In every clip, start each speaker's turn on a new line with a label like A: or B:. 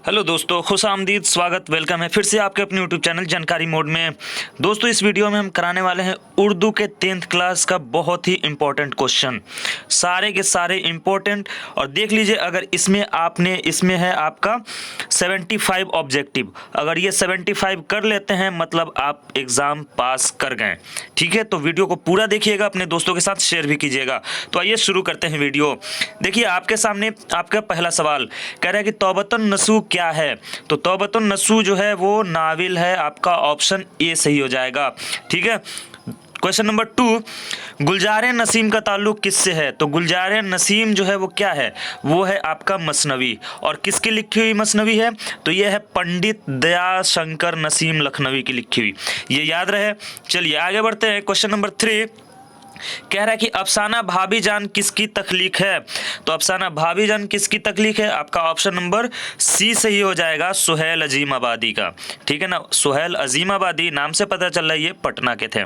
A: Hello दोस्तों, खुश आमदीद, स्वागत, वेलकम है फिर से आपके अपने यूट्यूब चैनल जानकारी मोड में। दोस्तों, इस वीडियो में हम कराने वाले हैं उर्दू के 10th क्लास का बहुत ही इम्पोर्टेंट क्वेश्चन, सारे के सारे इम्पोर्टेंट। और देख लीजिए, अगर इसमें है आपका 75 ऑब्जेक्टिव। अगर ये 75 कर लेते हैं मतलब आप एग्ज़ाम पास कर गए। ठीक है, तो वीडियो को पूरा देखिएगा, अपने दोस्तों के साथ शेयर भी कीजिएगा। तो आइए शुरू करते हैं वीडियो। देखिए, आपके सामने आपका पहला सवाल कह रहा है कि तौबतुन नसूह क्या है। तो तौबतुन नसूह जो है वो नाविल है, आपका ऑप्शन ए सही हो जाएगा। ठीक है, क्वेश्चन नंबर 2, गुलजार नसीम का ताल्लुक किससे है। तो गुलजार नसीम जो है वो क्या है, वो है आपका मसनवी। और किसकी लिखी हुई मसनवी है, तो ये है पंडित दयाशंकर नसीम लखनवी की लिखी हुई, ये याद रहे। चलिए आगे बढ़ते हैं। क्वेश्चन नंबर 3 कह रहा है कि अफसाना भाभी जान किसकी तख्लीक है। तो अफसाना भाभी जान किसकी तख्लीक है, आपका ऑप्शन नंबर सी सही हो जाएगा, सुहेल अजीम आबादी का। ठीक है ना, सुहेल अजीम आबादी, नाम से पता चल रहा है ये पटना के थे।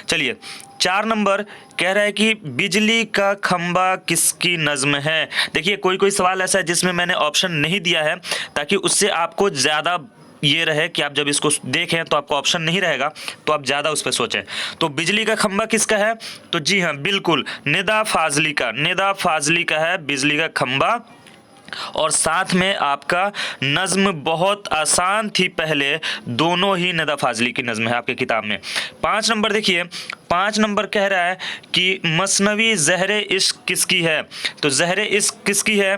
A: चलिए 4 नंबर कह रहा है कि बिजली का खंबा किसकी नज़्म है। देखिए, कोई कोई सवाल ऐसा है जिसमें मैंने ऑप्शन नहीं दिया है ताकि उससे आपको ज़्यादा ये रहे कि आप जब इसको देखें तो आपको ऑप्शन नहीं रहेगा, तो आप ज़्यादा उस पर सोचें। तो बिजली का खंबा किसका है, तो जी हाँ बिल्कुल निदा फाजली का है बिजली का खंबा। और साथ में आपका नज़्म बहुत आसान थी पहले, दोनों ही निदा फाजली की नज़्म है आपके किताब में। 5 नंबर देखिए, 5 नंबर कह रहा है कि मसनवी ज़हरे इश्क किसकी है। तो ज़हरे इश्क किसकी है,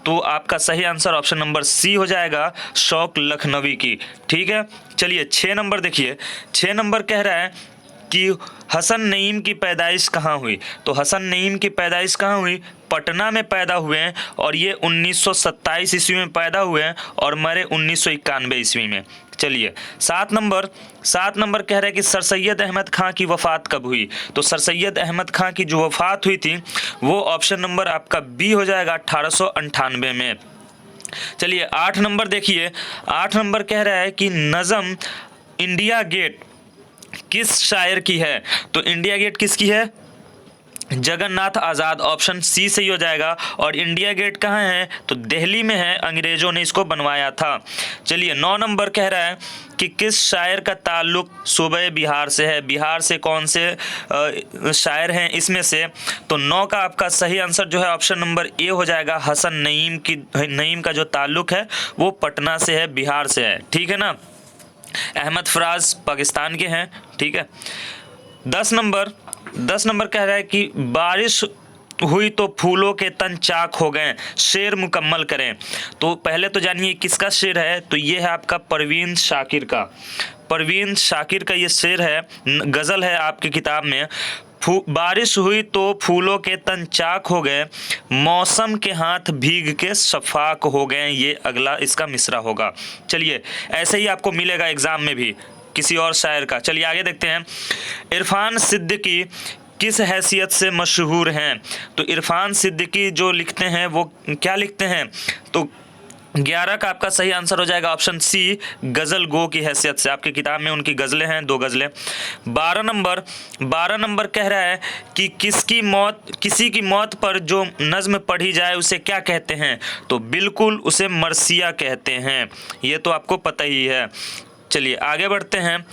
A: तो आपका सही आंसर ऑप्शन नंबर सी हो जाएगा, शौक लखनवी की। ठीक है, चलिए 6 नंबर देखिए, 6 नंबर कह रहा है कि हसन नईम की पैदाइश कहाँ हुई। तो हसन नईम की पैदाइश कहाँ हुई, पटना में पैदा हुए हैं, और ये 1927 ईस्वी में पैदा हुए हैं और मरे 1991 ईस्वी में। चलिए 7 नंबर कह रहे हैं कि सर सैयद अहमद खां की वफ़ात कब हुई। तो सर सैयद अहमद खां की जो वफ़ात हुई थी वो ऑप्शन नंबर आपका बी हो जाएगा, 1898 में। चलिए 8 नंबर देखिए, 8 नंबर कह रहा है कि नज़म इंडिया गेट किस शायर की है। तो इंडिया गेट किसकी है, जगन्नाथ आज़ाद, ऑप्शन सी सही हो जाएगा। और इंडिया गेट कहाँ है, तो दिल्ली में है, अंग्रेज़ों ने इसको बनवाया था। चलिए 9 नंबर कह रहा है कि किस शायर का ताल्लुक सूबे बिहार से है। बिहार से कौन से शायर हैं इसमें से, तो 9 का आपका सही आंसर जो है ऑप्शन नंबर ए हो जाएगा, हसन नईम का जो ताल्लुक है वो पटना से है, बिहार से है। ठीक है ना, अहमद फराज पाकिस्तान के हैं। ठीक है, 10 नंबर कह रहा है कि बारिश हुई तो फूलों के तन चाक हो गए, शेर मुकम्मल करें। तो पहले तो जानिए किसका शेर है, तो ये है आपका परवीन शाकिर का ये शेर है, गज़ल है आपकी किताब में। बारिश हुई तो फूलों के तन चाक हो गए, मौसम के हाथ भीग के शफाक हो गए, ये अगला इसका मिसरा होगा। चलिए ऐसे ही आपको मिलेगा एग्ज़ाम में भी किसी और शायर का। चलिए आगे देखते हैं। इरफान सिद्दीकी किस हैसियत से मशहूर हैं। तो इरफान सिद्दीकी जो लिखते हैं वो क्या लिखते हैं, तो 11 का आपका सही आंसर हो जाएगा ऑप्शन सी, गज़ल गो की हैसियत से। आपकी किताब में उनकी गज़लें हैं, 2 गज़लें। 12 नंबर कह रहा है कि किसी की मौत पर जो नज़्म पढ़ी जाए उसे क्या कहते हैं। तो बिल्कुल उसे मरसिया कहते हैं, ये तो आपको पता ही है। चलिए आगे बढ़ते हैं।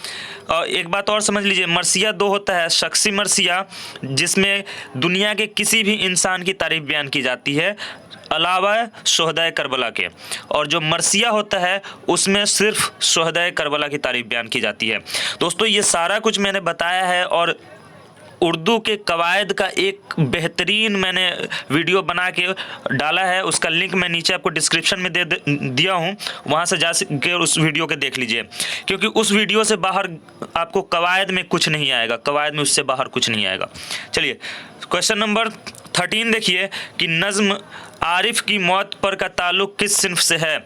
A: और एक बात और समझ लीजिए, मरसिया 2 होता है, शख्सी मरसिया जिसमें दुनिया के किसी भी इंसान की तारीफ बयान की जाती है अलावा शोहदाए करबला के, और जो मरसिया होता है उसमें सिर्फ शोहदाए करबला की तारीफ बयान की जाती है। दोस्तों, ये सारा कुछ मैंने बताया है, और उर्दू के कवायद का एक बेहतरीन मैंने वीडियो बना के डाला है, उसका लिंक मैं नीचे आपको डिस्क्रिप्शन में दे दिया हूँ, वहाँ से जा के उस वीडियो के देख लीजिए, क्योंकि उस वीडियो से बाहर आपको कवायद में कुछ नहीं आएगा, कवायद में उससे बाहर कुछ नहीं आएगा। चलिए क्वेश्चन नंबर 13 देखिए कि नज़्म आरिफ की मौत पर का ताल्लुक किस सिन्फ से है।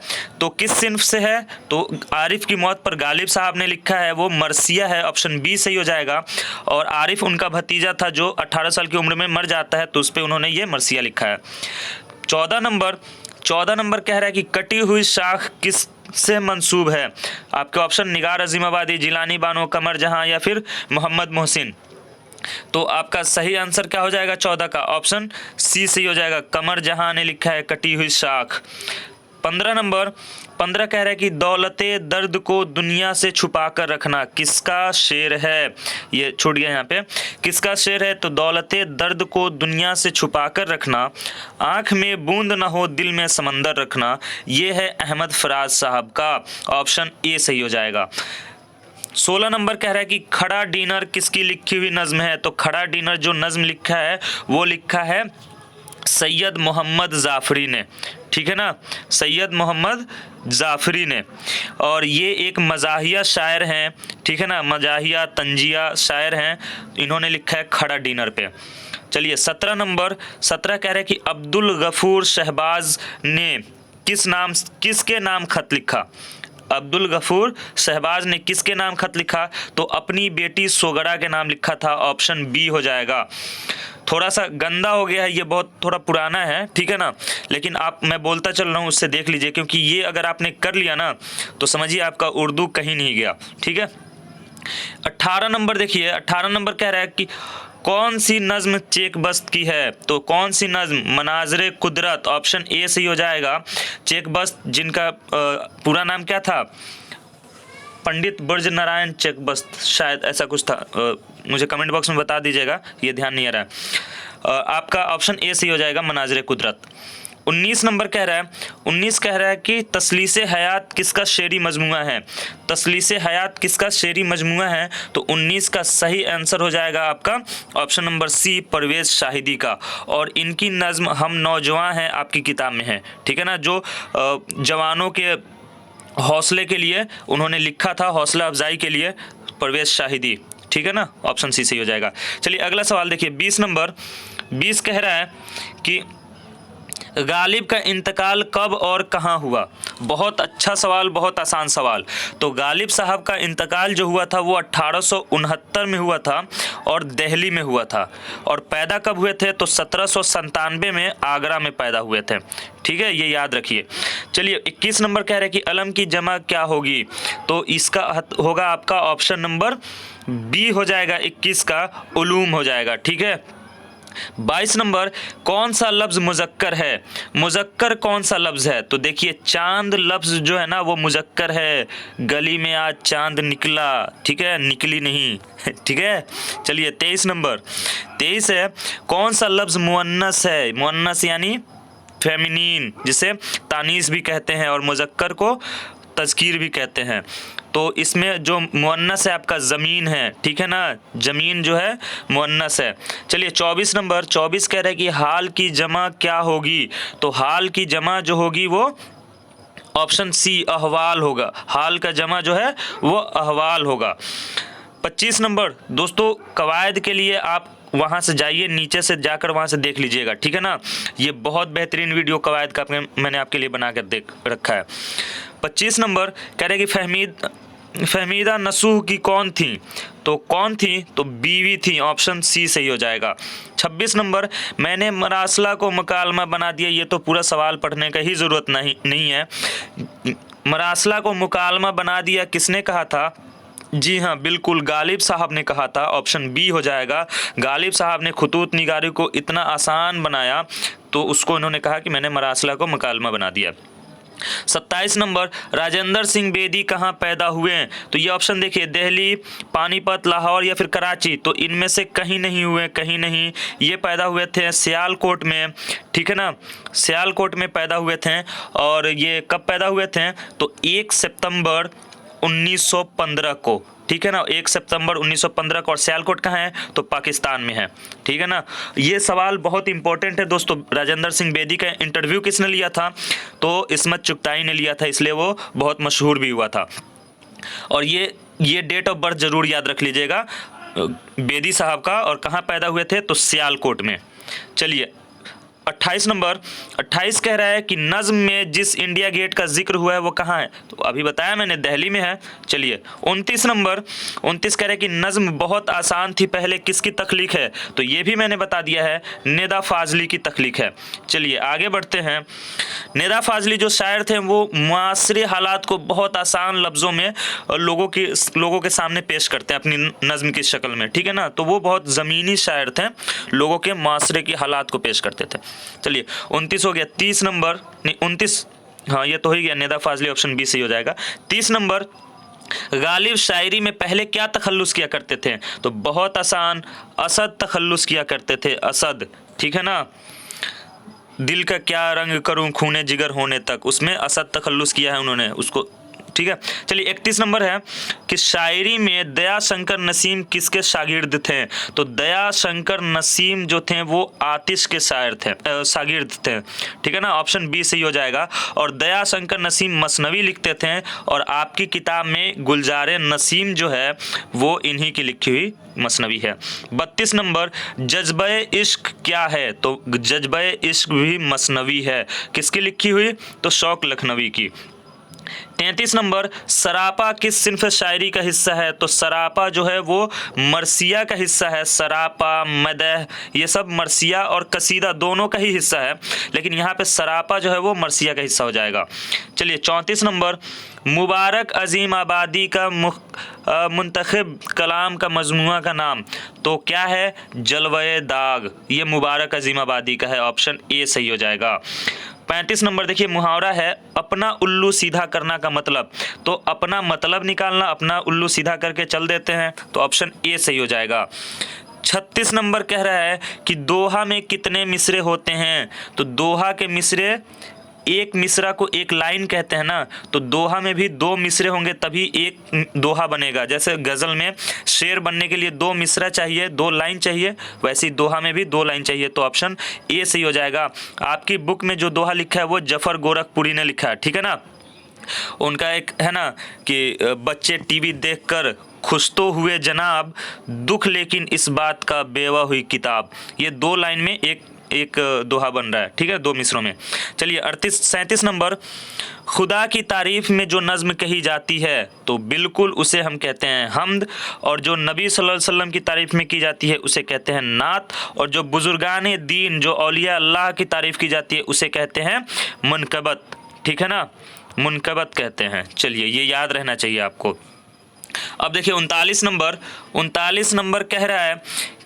A: तो किस सिन्फ से है, तो आरिफ की मौत पर गालिब साहब ने लिखा है वो मरसिया है, ऑप्शन बी सही हो जाएगा। और आरिफ उनका भतीजा था जो 18 साल की उम्र में मर जाता है, तो उस पर उन्होंने ये मरसिया लिखा है। 14 नंबर कह रहा है कि कटी हुई शाख किस से मंसूब है। आपके ऑप्शन निगार अजीम आबादी, जिलानी बानो, कमर जहां या फिर मोहम्मद मोहसिन। तो आपका सही आंसर क्या हो जाएगा 14 का, ऑप्शन सी सही हो जाएगा, कमर जहां ने लिखा है कटी हुई शाख। 15 कह रहा है कि दौलते दर्द को दुनिया से छुपा कर रखना किसका शेर है? ये छूट गया यहाँ पे, किसका शेर है? तो दौलते दर्द को दुनिया से छुपा कर रखना, आँख में बूंद ना हो दिल में समंदर रखना, ये है अहमद फराज साहब का। ऑप्शन ए सही हो जाएगा। 16 नंबर कह रहा है कि खड़ा डिनर किसकी लिखी हुई नज़्म है? तो खड़ा डिनर जो नज़्म लिखा है वो लिखा है सैयद मोहम्मद जाफरी ने, ठीक है ना, सैयद मोहम्मद जाफरी ने। और ये एक मज़ाहिया शायर हैं, ठीक है ना, मज़ाहिया तंजिया शायर हैं, इन्होंने लिखा है खड़ा डिनर पे। चलिए 17 कह रहे हैं कि अब्दुल गफूर शहबाज ने किसके नाम खत लिखा? अब्दुल गफूर शहबाज ने किसके नाम खत लिखा? तो अपनी बेटी सोगड़ा के नाम लिखा था। ऑप्शन बी हो जाएगा। थोड़ा सा गंदा हो गया है, ये बहुत थोड़ा पुराना है, ठीक है ना, लेकिन मैं बोलता चल रहा हूँ, उससे देख लीजिए, क्योंकि ये अगर आपने कर लिया ना तो समझिए आपका उर्दू कहीं नहीं गया, ठीक है। 18 नंबर देखिए, 18 नंबर कह रहा है कि कौन सी नज़्म चेकबस्त की है? तो कौन सी नज़्म? मनाज़रे कुदरत। ऑप्शन ए सही हो जाएगा। चेकबस्त जिनका पूरा नाम क्या था? पंडित ब्रज नारायण चेकबस्त, शायद ऐसा कुछ था, मुझे कमेंट बॉक्स में बता दीजिएगा, ये ध्यान नहीं आ रहा है। आपका ऑप्शन ए सही हो जाएगा, मनाज़रे कुदरत। 19 नंबर कह रहा है कि तसलीसे हयात किसका शेरी मजमुआ है? तसलीसे हयात किसका शेरी मजमुआ है? तो 19 का सही आंसर हो जाएगा आपका option number C, Parvez Shahidi का। और इनकी नज़्म हम नौजवान हैं आपकी किताब में है, ठीक है ना, जो जवानों के हौसले के लिए उन्होंने लिखा था, हौसला अफजाई के लिए, परवेज़ शाहिदी, ठीक है ना, ऑप्शन सी सही हो जाएगा। चलिए अगला सवाल देखिए, 20 नंबर। 20 कह रहा है कि गालिब का इंतकाल कब और कहाँ हुआ? बहुत अच्छा सवाल, बहुत आसान सवाल। तो गालिब साहब का इंतकाल जो हुआ था वो 1869 में हुआ था और दिल्ली में हुआ था। और पैदा कब हुए थे? तो 1797 में आगरा में पैदा हुए थे, ठीक है, ये याद रखिए। चलिए 21 नंबर कह रहे हैं कि अलम की जमा क्या होगी? तो इसका होगा आपका ऑप्शन नंबर बी हो जाएगा, 21 का उलूम हो जाएगा, ठीक है। 22 नंबर, कौन सा लफ्ज़ मुज़क्कर है? मुज़क्कर कौन सा लफ्ज़ है? तो देखिए चांद लफ्ज़ जो है ना वो मुज़क्कर है, गली में आज चांद निकला, ठीक है, निकली नहीं, ठीक है। चलिए 23 नंबर, 23 है, कौन सा लफ्ज़ मुअन्नस है? मुअन्नस यानी फेमिनीन, जिसे तानीस भी कहते हैं और मुज़क्कर को तज़कीर भी कहते हैं। तो इसमें जो मुअन्नस है आपका ज़मीन है, ठीक है ना, ज़मीन जो है मुअन्नस है। चलिए 24 नंबर, 24 कह रहे हैं कि हाल की जमा क्या होगी? तो हाल की जमा जो होगी वो ऑप्शन सी, अहवाल होगा। हाल का जमा जो है वो अहवाल होगा। 25 नंबर, दोस्तों कवायद के लिए आप वहाँ से जाइए, नीचे से जाकर वहाँ से देख लीजिएगा, ठीक है ना, ये बहुत बेहतरीन वीडियो कवायद का मैंने आपके लिए बना कर देख रखा है। 25 नंबर कह रहे कि फहमीदा नसूह की कौन थी? तो कौन थी? तो बीवी थी, ऑप्शन सी सही हो जाएगा। 26 नंबर, मैंने मरासला को मुकालमा बना दिया। ये तो पूरा सवाल पढ़ने का ही ज़रूरत नहीं है। मरासला को मुकालमा बना दिया किसने कहा था? जी हाँ, बिल्कुल गालिब साहब ने कहा था, ऑप्शन बी हो जाएगा। गालिब साहब ने खतूत निगारी को इतना आसान बनाया तो उसको इन्होंने कहा कि मैंने मरासला को मुकालमा बना दिया। 27 नंबर, राजेंद्र सिंह बेदी कहाँ पैदा हुए हैं? तो ये ऑप्शन देखिए, दिल्ली, पानीपत, लाहौर या फिर कराची। तो इनमें से कहीं नहीं हुए, कहीं नहीं, ये पैदा हुए थे सियालकोट में, ठीक है ना, सियालकोट में पैदा हुए थे। और ये कब पैदा हुए थे? तो 1 सितंबर 1915 को, ठीक है ना, 1 सितंबर 1915 को। और सियालकोट कहाँ है? तो पाकिस्तान में है, ठीक है ना। ये सवाल बहुत इंपॉर्टेंट है दोस्तों। राजेंद्र सिंह बेदी का इंटरव्यू किसने लिया था? तो इस्मत चुगताई ने लिया था, इसलिए वो बहुत मशहूर भी हुआ था। और ये डेट ऑफ बर्थ जरूर याद रख लीजिएगा बेदी साहब का, और कहाँ पैदा हुए थे? तो सियालकोट में। चलिए 28 नंबर, 28 कह रहा है कि नज़्म में जिस इंडिया गेट का जिक्र हुआ है वो कहाँ है? तो अभी बताया मैंने, दिल्ली में है। चलिए 29 नंबर, 29 कह रहे हैं कि नज़्म बहुत आसान थी, पहले किसकी तख्लीक है? तो ये भी मैंने बता दिया है, निदा फाजली की तख्लीक है। चलिए आगे बढ़ते हैं। निदा फाजली जो शायर थे वो मुआसरे हालात को बहुत आसान लफ्ज़ों में लोगों के सामने पेश करते हैं अपनी नज़्म की शक्ल में, ठीक है ना। तो वो बहुत ज़मीनी शायर थे, लोगों के मुआसरे की हालात को पेश करते थे। चलिए 29 हो गया। 30 नंबर, नहीं 29, हाँ ये तो हो ही गया, निदा फाजली, ऑप्शन बी सही हो जाएगा। 30 नंबर, गालिब शायरी में पहले क्या तखल्लुस किया करते थे? तो बहुत आसान, असद तखल्लुस किया करते थे, असद, ठीक है ना। दिल का क्या रंग करूं खूने जिगर होने तक, उसमें असद तखल्लुस किया है उन्होंने उसको, ठीक है। चलिए 31 नंबर है कि शायरी में दया शंकर नसीम किसके शागिर्द थे? तो दया शंकर नसीम जो थे वो आतिश के शायर थे, शागिर्द थे, ठीक है ना, ऑप्शन बी सही हो जाएगा। और दया शंकर नसीम मसनवी लिखते थे और आपकी किताब में गुलजार नसीम जो है वो इन्हीं की लिखी हुई मसनवी है। 32 नंबर, जज्बे इश्क क्या है? तो जज्बे इश्क भी मसनवी है, किसकी लिखी हुई? तो शौक लखनवी की। 33 नंबर, सरापा किस सिन्फ शायरी का हिस्सा है? तो सरापा जो है वो मरसिया का हिस्सा है। सरापा, मदह, ये सब मरसिया और कसीदा दोनों का ही हिस्सा है, लेकिन यहाँ पे सरापा जो है वो मरसिया का हिस्सा हो जाएगा। चलिए 34 नंबर, मुबारक अजीम आबादी का मुंतखब कलाम का मजमुआ का नाम? तो क्या है? जलवे दाग, ये मुबारक अजीम आबादी का है, ऑप्शन ए सही हो जाएगा। 35 नंबर देखिए, मुहावरा है अपना उल्लू सीधा करना का मतलब? तो अपना मतलब निकालना, अपना उल्लू सीधा करके चल देते हैं, तो ऑप्शन ए सही हो जाएगा। 36 नंबर कह रहा है कि दोहा में कितने मिसरे होते हैं? तो दोहा के मिसरे, एक मिसरा को एक लाइन कहते हैं ना, तो दोहा में भी 2 मिसरे होंगे तभी एक दोहा बनेगा। जैसे गज़ल में शेर बनने के लिए 2 मिसरा चाहिए, 2 लाइन चाहिए, वैसे ही दोहा में भी 2 लाइन चाहिए, तो ऑप्शन ए सही हो जाएगा। आपकी बुक में जो दोहा लिखा है वो जफ़र गोरखपुरी ने लिखा है, ठीक है ना। उनका एक है ना कि बच्चे टीवी देखकर खुश तो हुए जनाब, दुख लेकिन इस बात का बेवा हुई किताब, ये 2 लाइन में एक दोहा बन रहा है, ठीक है, 2 मिसरों में। चलिए 37 नंबर, खुदा की तारीफ़ में जो नज़्म कही जाती है तो बिल्कुल उसे हम कहते हैं हम्द, और जो नबी सल्लल्लाहु अलैहि वसल्लम की तारीफ़ में की जाती है उसे कहते हैं नात, और जो बुजुर्गान दीन, जो औलिया अल्लाह की तारीफ़ की जाती है उसे कहते हैं मुनकबत, ठीक है ना, मुनकबत कहते हैं। चलिए ये याद रहना चाहिए आपको। अब देखिए 39 नंबर कह रहा है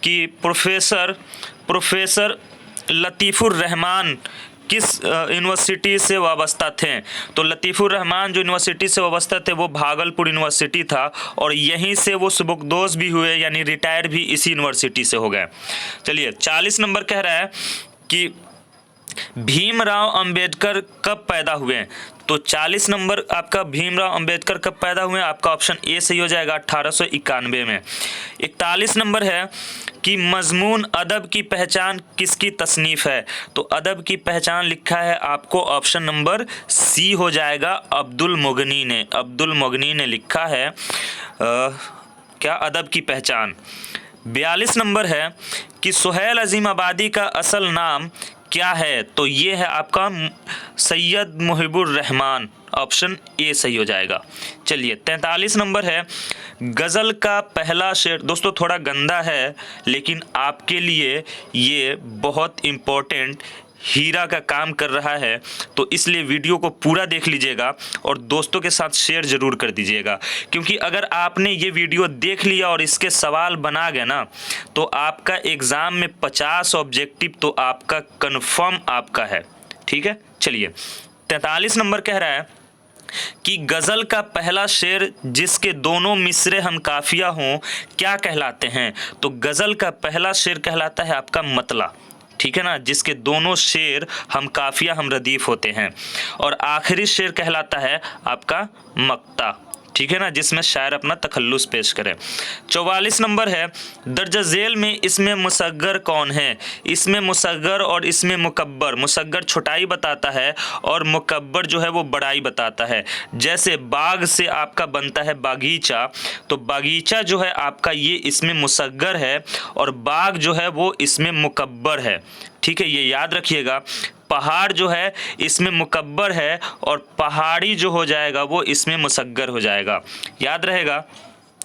A: कि प्रोफेसर लतीफ़ुर रहमान किस यूनिवर्सिटी से वाबस्ता थे? तो लतीफ़ुर रहमान जो यूनिवर्सिटी से वाबस्ता थे वो भागलपुर यूनिवर्सिटी था, और यहीं से वो सुबकदोश भी हुए, यानी रिटायर भी इसी यूनिवर्सिटी से हो गए। चलिए 40 नंबर कह रहा है कि भीमराव अंबेडकर कब पैदा हुए? तो 40 नंबर आपका भीमराव अंबेडकर कब पैदा हुए? आपका ऑप्शन ए सही हो जाएगा, 1891 में। 41 नंबर है कि मजमून अदब की पहचान किसकी तसनीफ़ है? तो अदब की पहचान लिखा है आपको, ऑप्शन नंबर सी हो जाएगा, अब्दुल मुगनी ने लिखा है क्या, अदब की पहचान। 42 नंबर है कि सुहेल अजीम आबादी का असल नाम क्या है? तो ये है आपका सैयद मुहिबुर रहमान, ऑप्शन ए सही हो जाएगा। चलिए 43 नंबर है, गज़ल का पहला शेर, दोस्तों थोड़ा गंदा है लेकिन आपके लिए ये बहुत इम्पोर्टेंट हीरा का काम कर रहा है, तो इसलिए वीडियो को पूरा देख लीजिएगा और दोस्तों के साथ शेयर ज़रूर कर दीजिएगा, क्योंकि अगर आपने ये वीडियो देख लिया और इसके सवाल बना गए ना, तो आपका एग्ज़ाम में 50 ऑब्जेक्टिव तो आपका कन्फर्म आपका है, ठीक है। चलिए 43 नंबर कह रहा है कि गज़ल का पहला शेर जिसके दोनों मिसरे हम काफिया हों क्या कहलाते हैं? तो गज़ल का पहला शेर कहलाता है आपका मतला, ठीक है ना, जिसके दोनों शेर हम काफिया हम रदीफ होते हैं, और आखिरी शेर कहलाता है आपका मक्ता, ठीक है ना, जिसमें शायर अपना तखल्लुस पेश करें। 44 नंबर है, दर्जा झेल में इसमें मुसग्गर कौन है? इसमें मुसग्गर और इसमें मुकब्बर, मुसग्गर छोटाई बताता है और मुकब्बर जो है वो बड़ाई बताता है। जैसे बाग से आपका बनता है बागीचा, तो बागीचा जो है आपका ये इसमें मुसग्गर है और बाग जो है वो इसमें मुकब्बर है, ठीक है, ये याद रखिएगा। पहाड़ जो है इसमें मुकब्बर है और पहाड़ी जो हो जाएगा वो इसमें मुसग्गर हो जाएगा, याद रहेगा।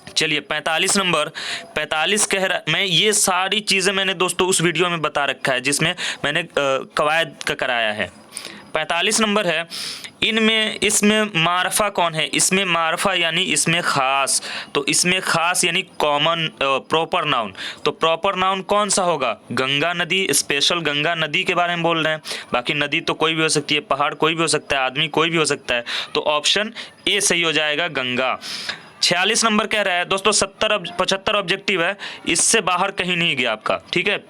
A: चलिए 45 नंबर, 45 कह रहा, मैं ये सारी चीज़ें मैंने दोस्तों उस वीडियो में बता रखा है जिसमें मैंने कवायद का कराया है। 45 नंबर है, इनमें इसमें मारफा कौन है? इसमें मारफा यानी इसमें खास, तो इसमें खास यानी कॉमन प्रॉपर नाउन, तो प्रॉपर नाउन कौन सा होगा? गंगा नदी, स्पेशल गंगा नदी के बारे में बोल रहे हैं। बाकी नदी तो कोई भी हो सकती है, पहाड़ कोई भी हो सकता है, आदमी कोई भी हो सकता है, तो ऑप्शन ए सही हो जाएगा, गंगा। 46 नंबर कह रहा है दोस्तों 75 ऑब्जेक्टिव है, इससे बाहर कहीं नहीं गया आपका, ठीक है।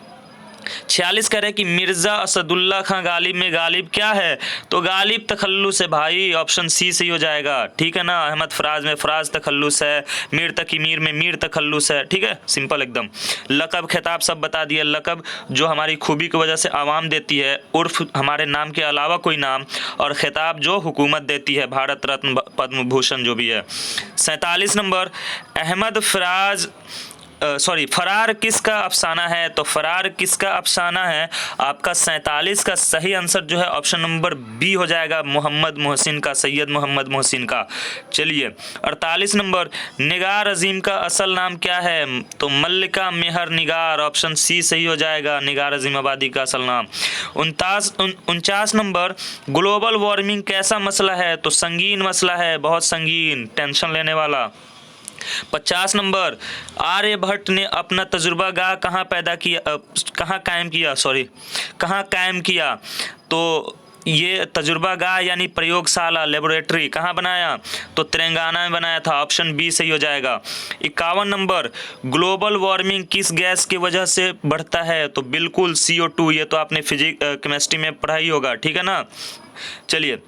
A: 46 कह रहे हैं कि मिर्जा असदुल्ला खां गालिब में गालिब क्या है? तो गालिब तखल्लुस है भाई, ऑप्शन सी सही हो जाएगा, ठीक है ना। अहमद फराज में फराज तखल्लुस है, मीर तकी मीर में मीर तखल्लुस है, ठीक है, सिंपल एकदम। लकब खिताब सब बता दिए, लकब जो हमारी खूबी की वजह से आवाम देती है, उर्फ हमारे नाम के अलावा कोई नाम, और खिताब जो हुकूमत देती है, भारत रत्न पद्म भूषण जो भी है। 47 नंबर, अहमद फराज फरार किसका अफसाना है? तो फरार किसका अफसाना है? आपका 47 का सही आंसर जो है ऑप्शन नंबर बी हो जाएगा, मोहम्मद मोहसिन का, सैयद मोहम्मद मोहसिन का। चलिए 48 नंबर, निगार अजीम का असल नाम क्या है? तो मल्लिका मेहर निगार, ऑप्शन सी सही हो जाएगा, निगार अजीम आबादी का असल नाम। 49 नंबर, ग्लोबल वार्मिंग कैसा मसला है? तो संगीन मसला है, बहुत संगीन, टेंशन लेने वाला। 50 नंबर, आर्यभट्ट ने अपना तजुर्बा गाह कहाँ कायम किया? तो ये तजुर्बा गाह यानी प्रयोगशाला, लेबोरेटरी कहाँ बनाया? तो तेलंगाना में बनाया था, ऑप्शन बी सही हो जाएगा। 51 नंबर, ग्लोबल वार्मिंग किस गैस की वजह से बढ़ता है? तो बिल्कुल CO2, ये तो आपने केमिस्ट्री में पढ़ाई होगा, ठीक है ना। चलिए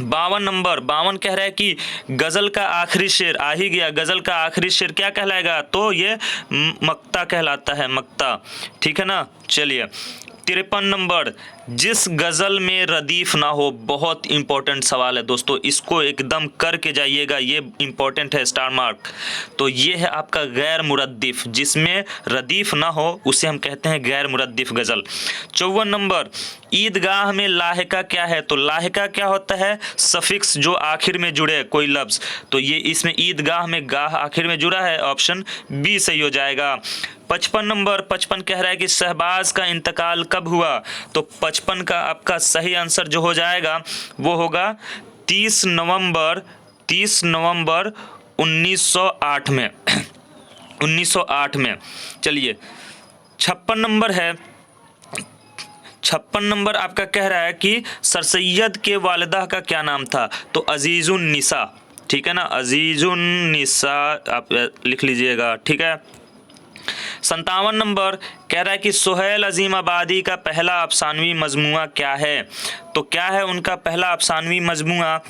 A: 52 नंबर, 52 कह रहा है कि गज़ल का आखिरी शेर आ ही गया, गज़ल का आखिरी शेर क्या कहलाएगा? तो ये मक्ता कहलाता है, मक्ता, ठीक है ना। चलिए 53 नंबर, जिस गज़ल में रदीफ़ ना हो, बहुत इंपॉर्टेंट सवाल है दोस्तों, इसको एकदम करके जाइएगा, ये इंपॉर्टेंट है, स्टार मार्क। तो ये है आपका गैर मुरद्दिफ़, जिसमें रदीफ़ ना हो उसे हम कहते हैं गैर मुरद्दिफ़ गज़ल। 54 नंबर, ईदगाह में लाहिका क्या है? तो लाहिका क्या होता है? सफिक्स जो आखिर में जुड़े कोई लफ्ज़, तो ये इसमें ईदगाह में गाह आखिर में जुड़ा है, ऑप्शन बी सही हो जाएगा। 55 नंबर, 55 कह रहा है कि शहबाज का इंतकाल कब हुआ? तो 55 का आपका सही आंसर जो हो जाएगा वो होगा 30 नवंबर 1908 में 1908 में। चलिए 56 नंबर है, 56 नंबर आपका कह रहा है कि सर सैयद के वालिदा का क्या नाम था? तो अजीजुन निसा, ठीक है ना, अजीजुन निसा आप लिख लीजिएगा, ठीक है। 57 नंबर कह रहा है कि सुहेल अजीम आबादी का पहला अफसानवी मजमुआ क्या है? तो क्या है उनका पहला अफसानवी मजमुआ?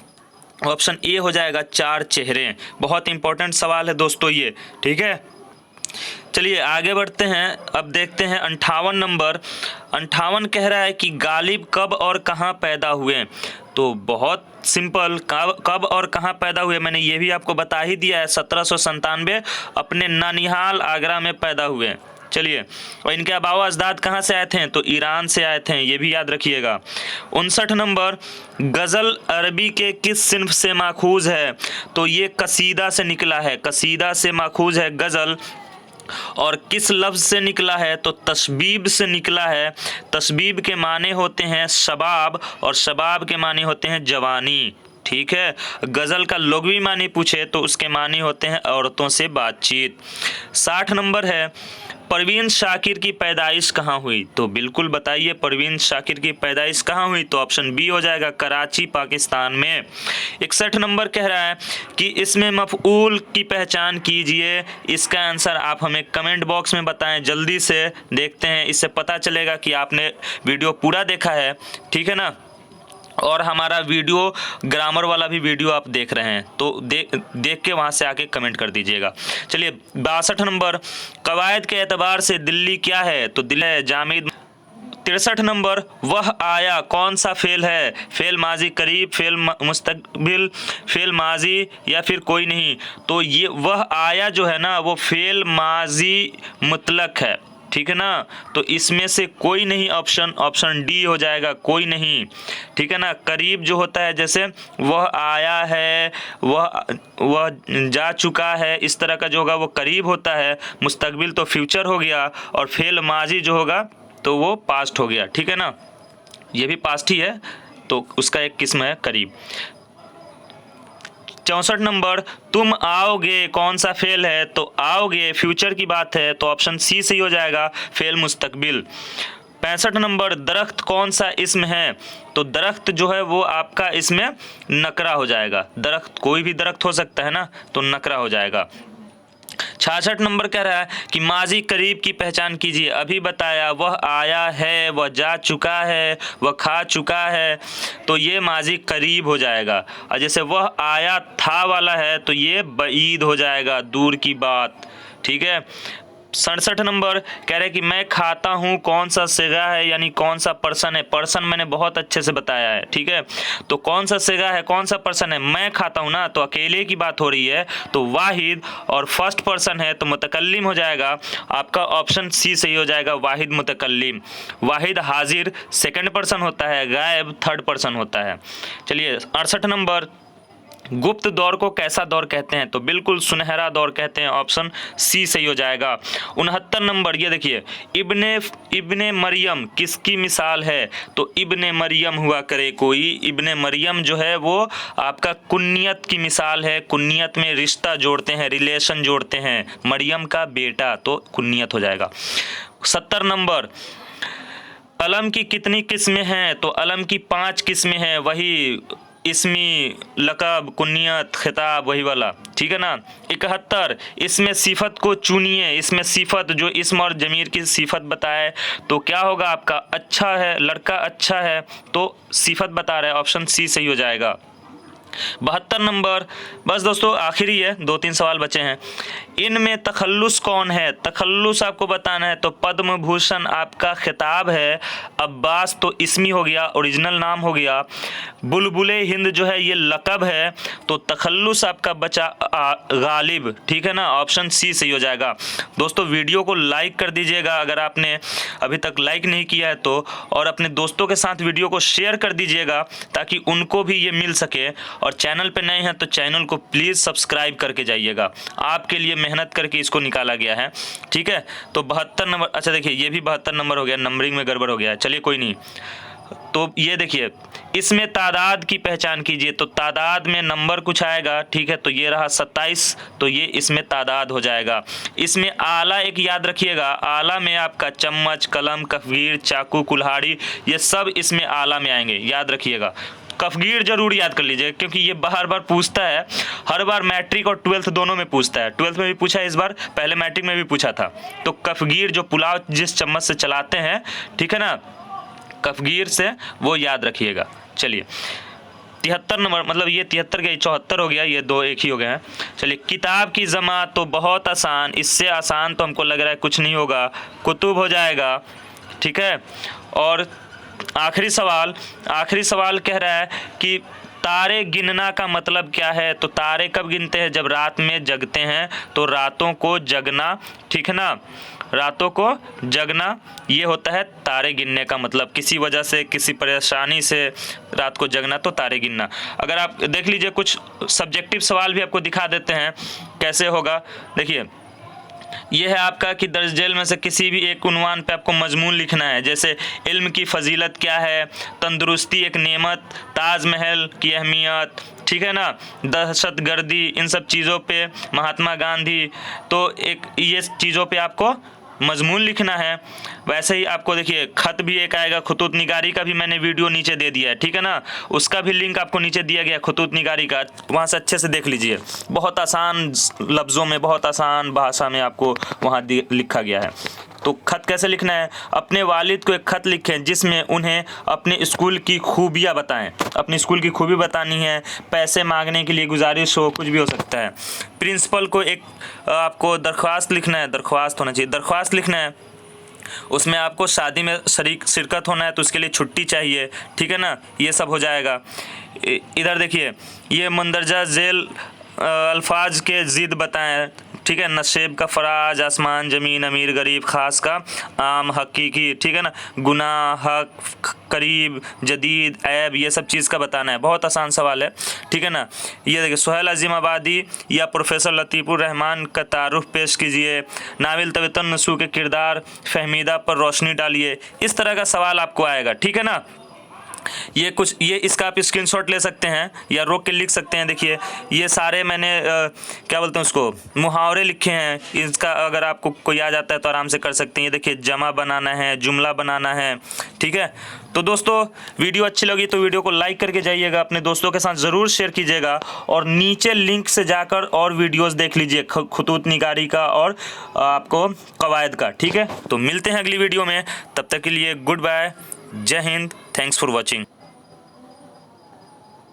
A: ऑप्शन ए हो जाएगा, चार चेहरे। बहुत इंपॉर्टेंट सवाल है दोस्तों ये, ठीक है। चलिए आगे बढ़ते हैं, अब देखते हैं 58 नंबर। 58 कह रहा है कि गालिब कब और कहाँ पैदा हुए? तो बहुत सिंपल, कब और कहाँ पैदा हुए मैंने ये भी आपको बता ही दिया है, 1797 अपने नानिहाल आगरा में पैदा हुए। चलिए, और इनके आबाओ अजदाद कहाँ से आए थे? तो ईरान से आए थे, ये भी याद रखिएगा। 59 नंबर, गज़ल अरबी के किस सिन्फ से माखूज है? तो ये कसीदा से निकला है, कसीदा से माखूज है गज़ल। और किस लफ्ज़ से निकला है? तो तस्बीब से निकला है। तस्बीब के माने होते हैं शबाब, और शबाब के माने होते हैं जवानी, ठीक है। गज़ल का लुग़वी मानी पूछे तो उसके मानी होते हैं औरतों से बातचीत। 60 नंबर है, परवीन शाकिर की पैदाइश कहाँ हुई? तो बिल्कुल बताइए, परवीन शाकिर की पैदाइश कहाँ हुई? तो ऑप्शन बी हो जाएगा, कराची पाकिस्तान में। 61 नंबर कह रहा है कि इसमें मफ़ऊल की पहचान कीजिए। इसका आंसर आप हमें कमेंट बॉक्स में बताएं, जल्दी से देखते हैं, इससे पता चलेगा कि आपने वीडियो पूरा देखा है, ठीक है ना। और हमारा वीडियो ग्रामर वाला भी वीडियो आप देख रहे हैं तो देख के वहाँ से आके कमेंट कर दीजिएगा। चलिए 62 नंबर, कवायद के एतबार से दिल्ली क्या है? तो दिल्ली है जामिद। 63 नंबर, वह आया कौन सा फेल है? फेल माजी करीब, फेल मुस्तकबिल, फेल माजी या फिर कोई नहीं? तो ये वह आया जो है ना वो फेल माजी मुतलक है, ठीक है ना। तो इसमें से कोई नहीं, ऑप्शन डी हो जाएगा, कोई नहीं, ठीक है ना। करीब जो होता है, जैसे वह आया है, वह जा चुका है, इस तरह का जो होगा वो करीब होता है। मुस्तकबिल तो फ्यूचर हो गया, और फेल माजी जो होगा तो वो पास्ट हो गया, ठीक है ना। ये भी पास्ट ही है, तो उसका एक किस्म है करीब। 64 नंबर, तुम आओगे कौन सा फेल है? तो आओगे फ्यूचर की बात है, तो ऑप्शन सी सही हो जाएगा, फेल मुस्तकबिल। 65 नंबर, दरख्त कौन सा इस्म है? तो दरख्त जो है वो आपका इसमें नकरा हो जाएगा। दरख्त कोई भी दरख्त हो सकता है ना, तो नकरा हो जाएगा। 66 नंबर कह रहा है कि माजी करीब की पहचान कीजिए। अभी बताया, वह आया है, वह जा चुका है, वह खा चुका है, तो ये माजी करीब हो जाएगा। और जैसे वह आया था वाला है तो ये बईद हो जाएगा, दूर की बात। ठीक है। 67 नंबर कह रहे हैं कि मैं खाता हूँ कौन सा सिगा है, यानी कौन सा पर्सन है। पर्सन मैंने बहुत अच्छे से बताया है। ठीक है, तो कौन सा सिगा है, कौन सा पर्सन है? मैं खाता हूँ ना, तो अकेले की बात हो रही है, तो वाहिद, और फर्स्ट पर्सन है तो मुतकल्लिम हो जाएगा। आपका ऑप्शन सी सही हो जाएगा, वाहिद मुतकल्लिम। वाहिद हाजिर सेकंड पर्सन होता है, गायब थर्ड पर्सन होता है। चलिए 68 नंबर, गुप्त दौर को कैसा दौर कहते हैं? तो बिल्कुल सुनहरा दौर कहते हैं, ऑप्शन सी सही हो जाएगा। 69 नंबर, ये देखिए, इब्ने मरियम किसकी मिसाल है? तो इब्ने मरियम हुआ करे कोई, इब्ने मरियम जो है वो आपका कुन्नियत की मिसाल है। कुन्नियत में रिश्ता जोड़ते हैं, रिलेशन जोड़ते हैं, मरियम का बेटा, तो कुन्नियत हो जाएगा। 70 नंबर, अलम की कितनी किस्में हैं? तो अलम की 5 किस्में हैं, वही इसमी, लक़ब, कुन्नियत, खिताब, वही वाला। ठीक है ना। 71, इसमें सिफत को चुनिए। इसमें सिफत जो इस्म और जमीर की सिफत बताए, तो क्या होगा आपका? अच्छा है, लड़का अच्छा है, तो सिफत बता रहा है, ऑप्शन सी सही हो जाएगा। 72 नंबर, बस दोस्तों आखिरी है, 2-3 सवाल बचे हैं। इनमें तखल्लुस कौन है? तखल्लुस आपको बताना है, तो पद्म भूषण आपका खिताब है, अब्बास तो इसमी हो गया, ओरिजिनल नाम हो गया, बुलबुले हिंद जो है ये लक़ब है, तो तखल्लुस आपका बचा गालिब। ठीक है ना, ऑप्शन सी सही हो जाएगा। दोस्तों वीडियो को लाइक कर दीजिएगा अगर आपने अभी तक लाइक नहीं किया है तो, और अपने दोस्तों के साथ वीडियो को शेयर कर दीजिएगा ताकि उनको भी ये मिल सके। और चैनल पे नए हैं तो चैनल को प्लीज़ सब्सक्राइब करके जाइएगा, आपके लिए मेहनत करके इसको निकाला गया है। ठीक है, तो 72 नंबर, अच्छा देखिए ये भी 72 नंबर हो गया, नंबरिंग में गड़बड़ हो गया है, चलिए कोई नहीं। तो ये देखिए, इसमें तादाद की पहचान कीजिए, तो तादाद में नंबर कुछ आएगा। ठीक है, तो ये रहा 27, तो ये इसमें तादाद हो जाएगा। इसमें आला एक याद रखिएगा, आला में आपका चम्मच, कलम, कफगीर, चाकू, कुल्हाड़ी, ये सब इसमें आला में आएंगे, याद रखिएगा। कफगीर जरूर याद कर लीजिए क्योंकि ये बार बार पूछता है, हर बार मैट्रिक और 12th दोनों में पूछता है। 12th में भी पूछा है इस बार, पहले मैट्रिक में भी पूछा था। तो कफगीर जो पुलाव जिस चम्मच से चलाते हैं, ठीक है ना, कफगीर से वो याद रखिएगा। चलिए 73 नंबर, मतलब ये 73 गई, 74 हो गया, ये दो एक ही हो गए हैं। चलिए किताब की जमा, तो बहुत आसान, इससे आसान तो हमको लग रहा है कुछ नहीं होगा, कुतुब हो जाएगा। ठीक है, और आखिरी सवाल कह रहा है कि तारे गिनना का मतलब क्या है? तो तारे कब गिनते हैं? जब रात में जगते हैं, तो रातों को जगना। ठीक है ना, रातों को जगना ये होता है तारे गिनने का मतलब, किसी वजह से, किसी परेशानी से रात को जगना, तो तारे गिनना। अगर आप देख लीजिए कुछ सब्जेक्टिव सवाल भी आपको दिखा देते हैं कैसे होगा। देखिए ये है आपका कि दर्ज झेल में से किसी भी एक उन्वान पे आपको मजमून लिखना है, जैसे इल्म की फजीलत क्या है, तंदुरुस्ती एक नेमत, ताजमहल की अहमियत, ठीक है ना, दहशतगर्दी, इन सब चीज़ों पे, महात्मा गांधी, तो एक ये चीज़ों पे आपको मजमून लिखना है। वैसे ही आपको देखिए खत भी एक आएगा, खतूत निगारी का भी मैंने वीडियो नीचे दे दिया है, ठीक है ना, उसका भी लिंक आपको नीचे दिया गया, खतूत निगारी का, वहाँ से अच्छे से देख लीजिए। बहुत आसान लफ्ज़ों में, बहुत आसान भाषा में आपको वहाँ लिखा गया है। तो खत कैसे लिखना है? अपने वालिद को एक खत लिखें जिसमें उन्हें अपने स्कूल की खूबियाँ बताएं, अपनी स्कूल की खूबी बतानी है, पैसे मांगने के लिए गुजारिश हो, कुछ भी हो सकता है। प्रिंसिपल को एक आपको दरख्वास्त लिखना है, दरख्वास्त होना चाहिए, दरख्वास्त लिखना है, उसमें आपको शादी में शिरकत होना है तो उसके लिए छुट्टी चाहिए, ठीक है ना, ये सब हो जाएगा। इधर देखिए ये मंदरजा झेल अल्फाज के ज़िद बताएं, ठीक है, नशेब का फराज, आसमान ज़मीन, अमीर गरीब, ख़ास का आम, हकीकी, ठीक है ना, गुनाह, हक, करीब, जदीद, ऐब, ये सब चीज़ का बताना है। बहुत आसान सवाल है, ठीक है ना। ये देखिए सुहेल अजीम आबादी या प्रोफेसर लतीफ़ुर रहमान का तारुफ पेश कीजिए, नाविल तबतन नसू के किरदार फहमीदा पर रोशनी डालिए, इस तरह का सवाल आपको आएगा, ठीक है ना। ये कुछ ये इसका आप स्क्रीनशॉट ले सकते हैं या रोक के लिख सकते हैं। देखिए ये सारे मैंने क्या बोलते हैं उसको, मुहावरे लिखे हैं। इसका अगर आपको कोई आ जाता है तो आराम से कर सकते हैं। ये देखिए जमा बनाना है, जुमला बनाना है, ठीक है। तो दोस्तों वीडियो अच्छी लगी तो वीडियो को लाइक करके जाइएगा, अपने दोस्तों के साथ ज़रूर शेयर कीजिएगा और नीचे लिंक से जाकर और वीडियोस देख लीजिए खतूत निगारी का और आपको कवायद का, ठीक है। तो मिलते हैं अगली वीडियो में, तब तक के लिए गुड बाय, जय हिंद, थैंक्स फॉर वॉचिंग।